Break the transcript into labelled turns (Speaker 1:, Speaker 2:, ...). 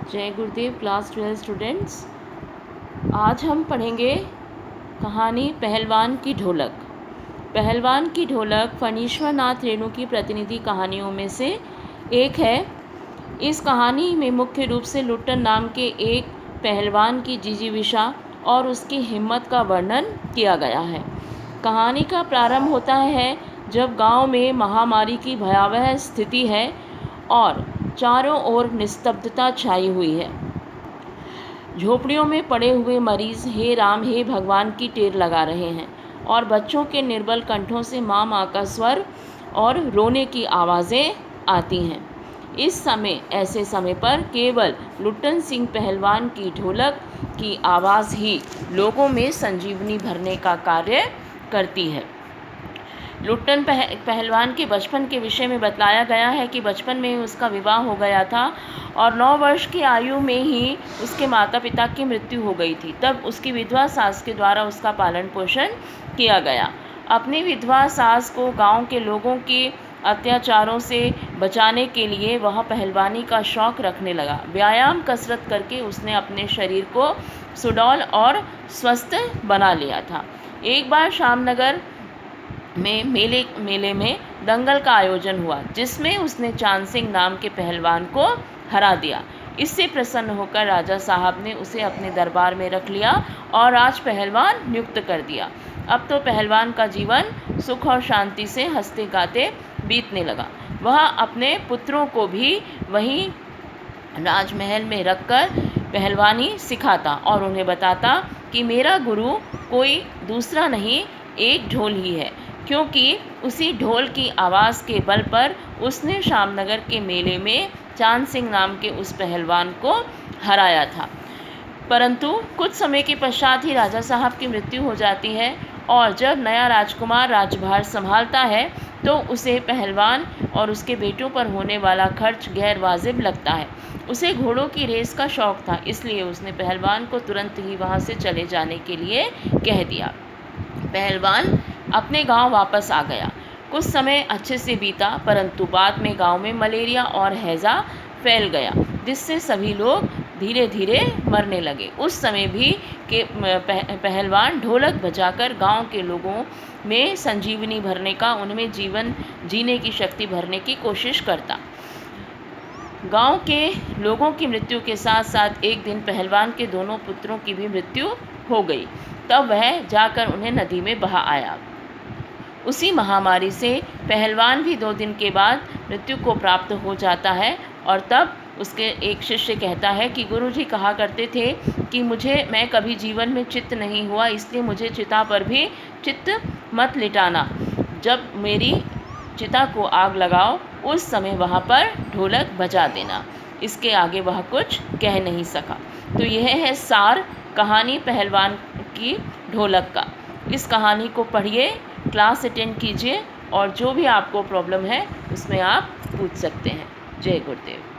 Speaker 1: जय गुरुदेव। Class 12 students, आज हम पढ़ेंगे कहानी पहलवान की ढोलक। पहलवान की ढोलक फणीश्वर नाथ रेणु की प्रतिनिधि कहानियों में से एक है। इस कहानी में मुख्य रूप से लुट्टन नाम के एक पहलवान की जिजीविषा और उसकी हिम्मत का वर्णन किया गया है। कहानी का प्रारंभ होता है जब गांव में महामारी की भयावह स्थिति है और चारों ओर निस्तब्धता छाई हुई है। झोपड़ियों में पड़े हुए मरीज हे राम हे भगवान की टेर लगा रहे हैं और बच्चों के निर्बल कंठों से माँ माँ का स्वर और रोने की आवाज़ें आती हैं। ऐसे समय पर केवल लुट्टन सिंह पहलवान की ढोलक की आवाज़ ही लोगों में संजीवनी भरने का कार्य करती है। लुट्टन पहलवान के बचपन के विषय में बतलाया गया है कि बचपन में उसका विवाह हो गया था और 9 वर्ष की आयु में ही उसके माता पिता की मृत्यु हो गई थी। तब उसकी विधवा सास के द्वारा उसका पालन पोषण किया गया। अपनी विधवा सास को गांव के लोगों के अत्याचारों से बचाने के लिए वह पहलवानी का शौक रखने लगा। व्यायाम कसरत करके उसने अपने शरीर को सुडौल और स्वस्थ बना लिया था। एक बार शामनगर में मेले में दंगल का आयोजन हुआ, जिसमें उसने चांद सिंह नाम के पहलवान को हरा दिया। इससे प्रसन्न होकर राजा साहब ने उसे अपने दरबार में रख लिया और राज पहलवान नियुक्त कर दिया। अब तो पहलवान का जीवन सुख और शांति से हंसते गाते बीतने लगा। वह अपने पुत्रों को भी वहीं राजमहल में रखकर पहलवानी सिखाता और उन्हें बताता कि मेरा गुरु कोई दूसरा नहीं, एक ढोल ही है, क्योंकि उसी ढोल की आवाज़ के बल पर उसने शामनगर के मेले में चांद सिंह नाम के उस पहलवान को हराया था। परंतु कुछ समय के पश्चात ही राजा साहब की मृत्यु हो जाती है और जब नया राजकुमार राजभार संभालता है तो उसे पहलवान और उसके बेटों पर होने वाला खर्च गैर वाजिब लगता है। उसे घोड़ों की रेस का शौक था, इसलिए उसने पहलवान को तुरंत ही वहाँ से चले जाने के लिए कह दिया। पहलवान अपने गांव वापस आ गया। कुछ समय अच्छे से बीता, परंतु बाद में गांव में मलेरिया और हैजा फैल गया, जिससे सभी लोग धीरे धीरे मरने लगे। उस समय भी पहलवान ढोलक बजाकर गांव के लोगों में संजीवनी भरने का, उनमें जीवन जीने की शक्ति भरने की कोशिश करता। गांव के लोगों की मृत्यु के साथ साथ एक दिन पहलवान के दोनों पुत्रों की भी मृत्यु हो गई। तब वह जाकर उन्हें नदी में बहा आया। उसी महामारी से पहलवान भी 2 दिन के बाद मृत्यु को प्राप्त हो जाता है और तब उसके एक शिष्य कहता है कि गुरुजी कहा करते थे कि मैं कभी जीवन में चित्त नहीं हुआ, इसलिए मुझे चिता पर भी चित्त मत लिटाना। जब मेरी चिता को आग लगाओ उस समय वहाँ पर ढोलक बजा देना। इसके आगे वह कुछ कह नहीं सका। तो यह है सार कहानी पहलवान की ढोलक का। इस कहानी को पढ़िए, क्लास अटेंड कीजिए और जो भी आपको प्रॉब्लम है उसमें आप पूछ सकते हैं। जय गुरुदेव।